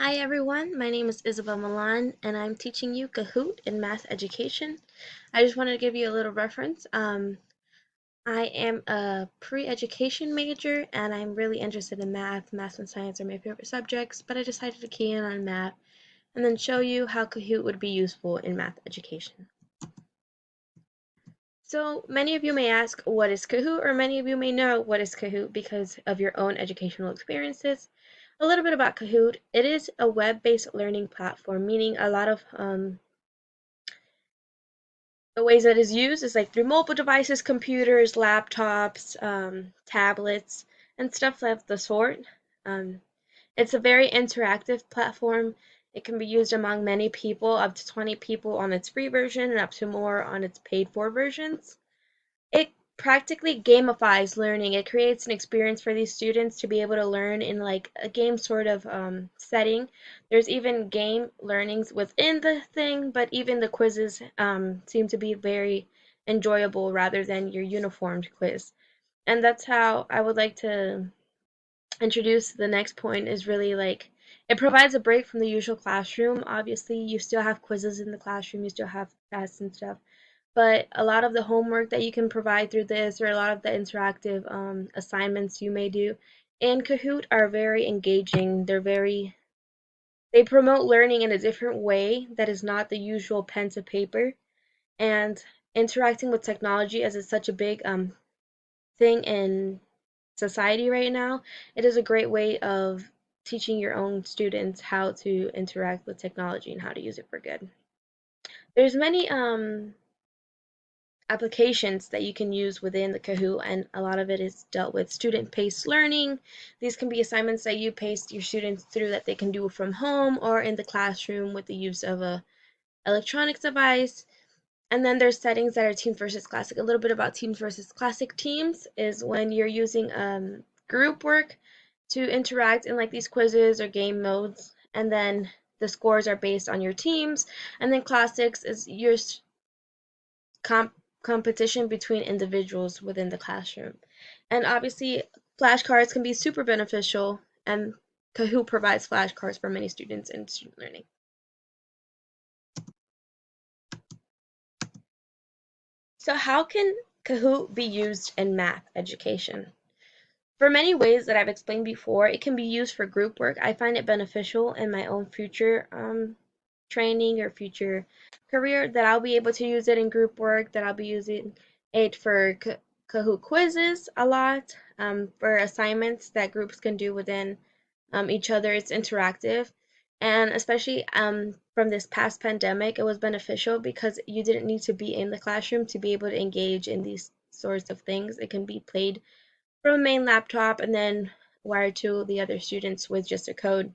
Hi everyone, my name is Isabel Milan and I'm teaching you Kahoot in math education. I just wanted to give you a little reference. I am a pre-education major and I'm really interested in math. Math and science are my favorite subjects, but I decided to key in on math and then show you how Kahoot would be useful in math education. So many of you may ask, what is Kahoot? Or many of you may know what is Kahoot because of your own educational experiences. A little bit about Kahoot. It is a web-based learning platform, meaning a lot of the ways that it is used is like through mobile devices, computers, laptops, tablets, and stuff of the sort. Um, it's a very interactive platform. It can be used among many people, up to 20 people on its free version and up to more on its paid for versions. It practically gamifies learning. It creates an experience for these students to be able to learn in like a game sort of setting. There's even game learnings within the thing, but even the quizzes seem to be very enjoyable rather than your uniformed quiz. And that's how I would like to introduce the next point is really like it provides a break from the usual classroom. Obviously, you still have quizzes in the classroom, you still have tests and stuff, but a lot of the homework that you can provide through this or a lot of the interactive assignments you may do in Kahoot are very engaging. They promote learning in a different way that is not the usual pen to paper, and interacting with technology as it's such a big thing in society right now, it is a great way of teaching your own students how to interact with technology and how to use it for good. There's many applications that you can use within the Kahoot, and a lot of it is dealt with student-paced learning. These can be assignments that you pace your students through that they can do from home or in the classroom with the use of a electronics device. And then there's settings that are Teams versus Classic. A little bit about Teams versus Classic. Teams is when you're using group work to interact in like these quizzes or game modes, and then the scores are based on your teams. And then Classics is your comp competition between individuals within the classroom. And obviously, flashcards can be super beneficial, and Kahoot provides flashcards for many students in student learning. So how can Kahoot be used in math education? For many ways that I've explained before, it can be used for group work. I find it beneficial in my own future training or future career that I'll be able to use it in group work, that I'll be using it for Kahoot quizzes a lot, for assignments that groups can do within each other. It's interactive. And especially from this past pandemic, it was beneficial because you didn't need to be in the classroom to be able to engage in these sorts of things. It can be played from a main laptop and then wired to the other students with just a code.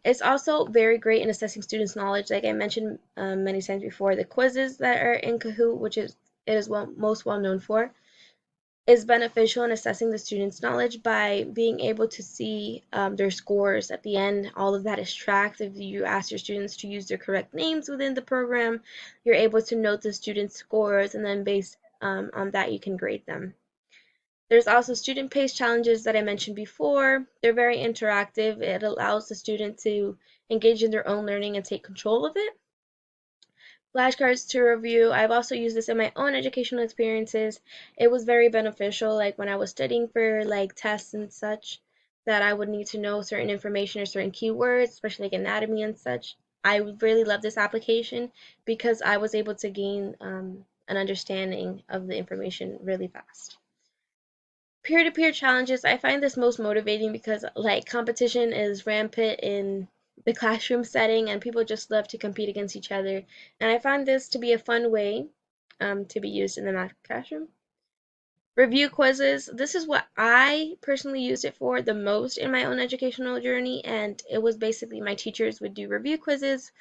It's also very great in assessing students' knowledge. Like I mentioned many times before, the quizzes that are in Kahoot, which is it is most well known for, is beneficial in assessing the students' knowledge by being able to see their scores at the end. All of that is tracked. If you ask your students to use their correct names within the program, you're able to note the students' scores, and then based on that, you can grade them. There's also student-paced challenges that I mentioned before. They're very interactive. It allows the student to engage in their own learning and take control of it. Flashcards to review. I've also used this in my own educational experiences. It was very beneficial, like when I was studying for like tests and such, that I would need to know certain information or certain keywords, especially like anatomy and such. I really love this application because I was able to gain an understanding of the information really fast. Peer-to-peer challenges, I find this most motivating because like competition is rampant in the classroom setting and people just love to compete against each other. And I find this to be a fun way to be used in the math classroom. Review quizzes, this is what I personally used it for the most in my own educational journey, and it was basically my teachers would do review quizzes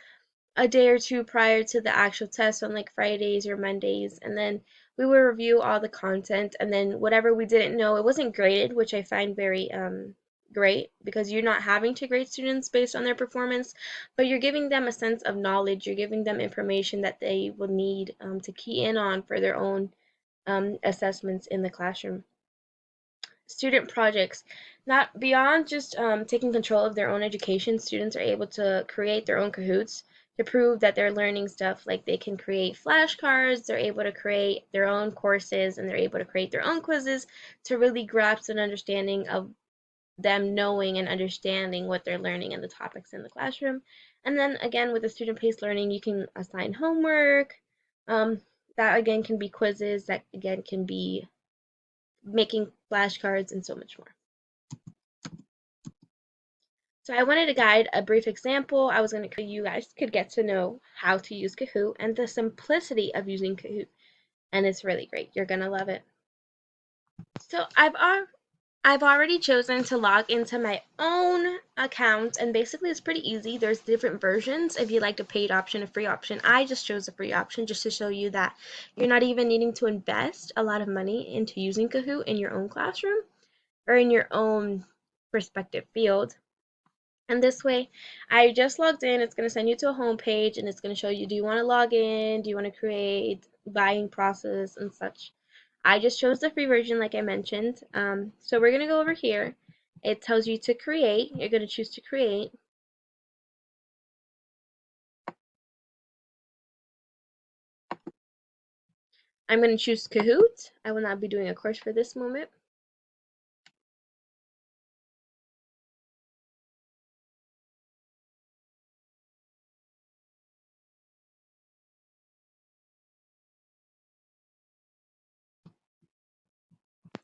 a day or two prior to the actual test on like Fridays or Mondays, and then we would review all the content, and then whatever we didn't know, it wasn't graded, which I find very great because you're not having to grade students based on their performance, but you're giving them a sense of knowledge, you're giving them information that they will need to key in on for their own assessments in the classroom. Student projects. Not beyond just taking control of their own education, students are able to create their own Kahoots to prove that they're learning stuff. Like they can create flashcards, they're able to create their own courses, and they're able to create their own quizzes to really grasp an understanding of them knowing and understanding what they're learning and the topics in the classroom. And then again, with the student-paced learning, you can assign homework. Um, that again can be quizzes. That again can be making flashcards and so much more. So I wanted to guide a brief example. I was going to you guys could get to know how to use Kahoot and the simplicity of using Kahoot. And it's really great. You're going to love it. So I've already chosen to log into my own account, and basically it's pretty easy. There's different versions if you like a paid option, a free option. I just chose a free option just to show you that you're not even needing to invest a lot of money into using Kahoot in your own classroom or in your own respective field. And this way, I just logged in. It's going to send you to a home page and it's going to show you, do you want to log in? Do you want to create buying process and such? I just chose the free version like I mentioned. So we're going to go over here. It tells you to create. You're going to choose to create. I'm going to choose Kahoot. I will not be doing a course for this moment.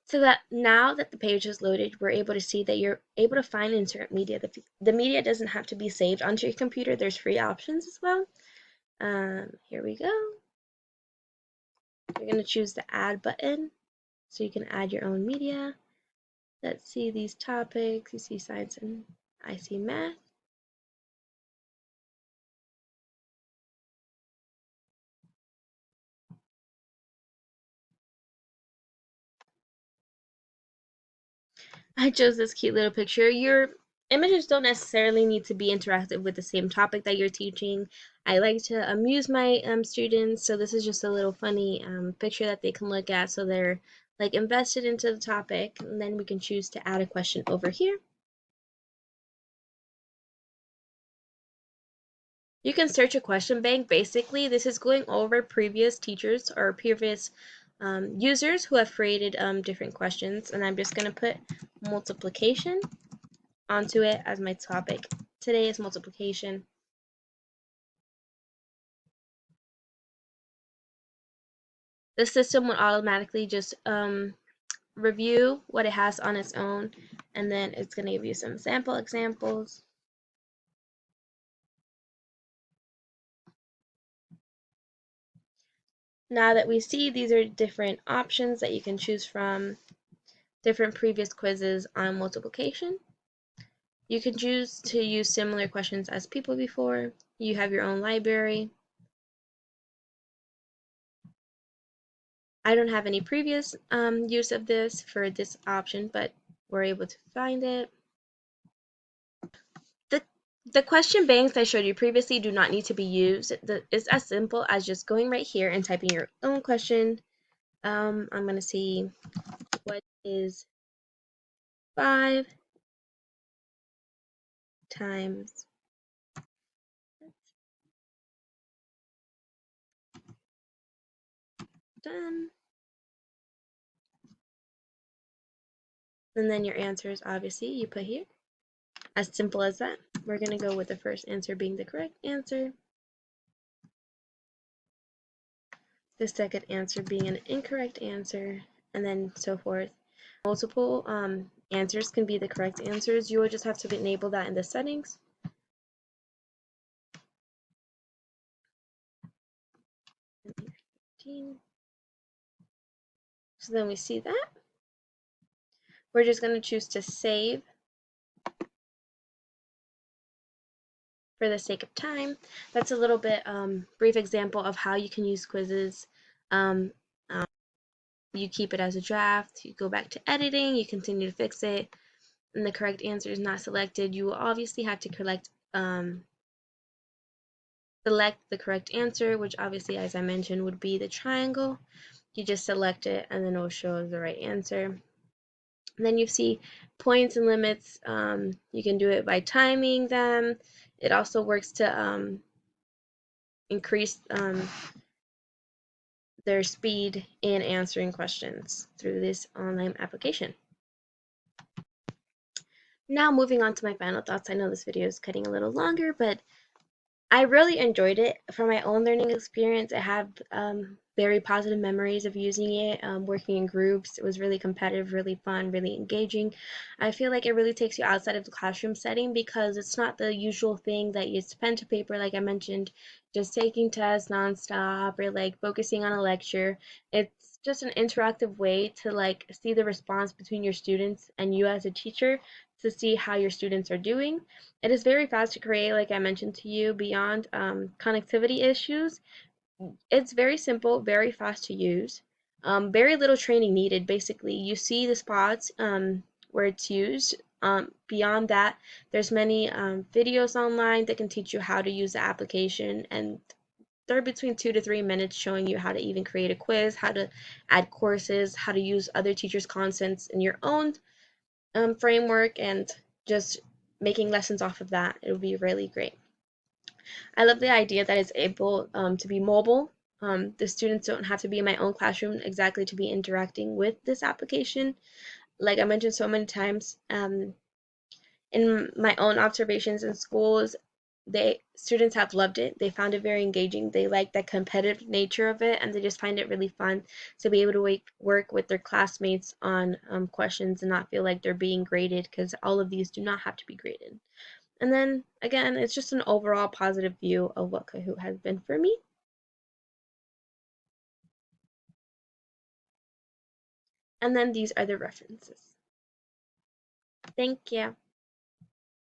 So that now that the page is loaded, we're able to see that you're able to find and insert media. The media doesn't have to be saved onto your computer. There's free options as well. Here we go. You're going to choose the add button so you can add your own media. Let's see these topics. You see science and I see math. I chose this cute little picture. Your images don't necessarily need to be interactive with the same topic that you're teaching. I like to amuse my students, so this is just a little funny picture that they can look at so they're like invested into the topic, and then we can choose to add a question over here. You can search a question bank. Basically, this is going over previous teachers or previous users who have created different questions, and I'm just going to put multiplication onto it as my topic. Today is multiplication. The system will automatically just review what it has on its own, and then it's going to give you some sample examples. Now that we see these are different options that you can choose from, different previous quizzes on multiplication. You can choose to use similar questions as people before. You have your own library. I don't have any previous use of this for this option, but we're able to find it. The question banks I showed you previously do not need to be used. It's as simple as just going right here and typing your own question. I'm going to see what is 5 times done. And then your answers, obviously, you put here. As simple as that. We're going to go with the first answer being the correct answer. The second answer being an incorrect answer, and then so forth. Multiple answers can be the correct answers. You will just have to enable that in the settings. So then we see that. We're just going to choose to save for the sake of time. That's a little bit brief example of how you can use quizzes. You keep it as a draft, you go back to editing, you continue to fix it, and the correct answer is not selected. You will obviously have to select the correct answer, which obviously, as I mentioned, would be the triangle. You just select it and then it will show the right answer. And then you see points and limits. You can do it by timing them. It also works to increase their speed in answering questions through this online application. Now moving on to my final thoughts. I know this video is cutting a little longer, but I really enjoyed it. For my own learning experience, I have very positive memories of using it, working in groups. It was really competitive, really fun, really engaging. I feel like it really takes you outside of the classroom setting because it's not the usual thing that it's pen to paper, like I mentioned, just taking tests nonstop or like focusing on a lecture. It's just an interactive way to like see the response between your students and you as a teacher to see how your students are doing. It is very fast to create, like I mentioned to you, beyond connectivity issues. It's very simple, very fast to use. Very little training needed, basically. You see the spots where it's used. Beyond that, there's many videos online that can teach you how to use the application, and they're between 2 to 3 minutes showing you how to even create a quiz, how to add courses, how to use other teachers' contents in your own framework, and just making lessons off of that. It would be really great. I love the idea that it's able to be mobile. The students don't have to be in my own classroom exactly to be interacting with this application. Like I mentioned so many times, in my own observations in schools, they students have loved it. They found it very engaging. They like the competitive nature of it, and they just find it really fun to be able to work with their classmates on questions and not feel like they're being graded, because all of these do not have to be graded. And then again, it's just an overall positive view of what Kahoot has been for me. And then these are the references. Thank you.